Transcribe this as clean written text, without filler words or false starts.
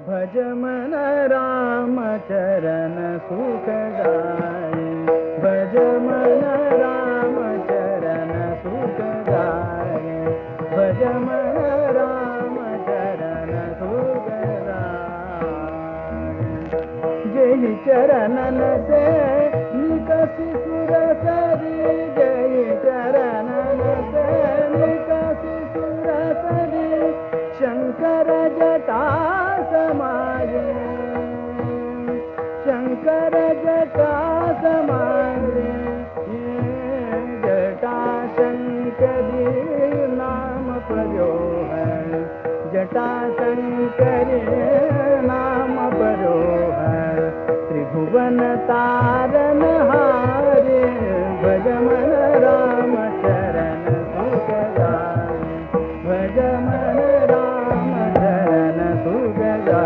भज मन राम चरण सुखदाई, भज मन राम चरण सुखदाई, भज मन राम चरण सुखदाई। जय चरणन से निकसि सुरसरी, जय चरणन से निकसि सुरसरी, शंकर जटा समाये, शंकर जटा समाये, जटा शंकरी नाम पर्यो है, जटा शंकरी नाम पर्यो है, त्रिभुवन तारन हारे, भज मन राम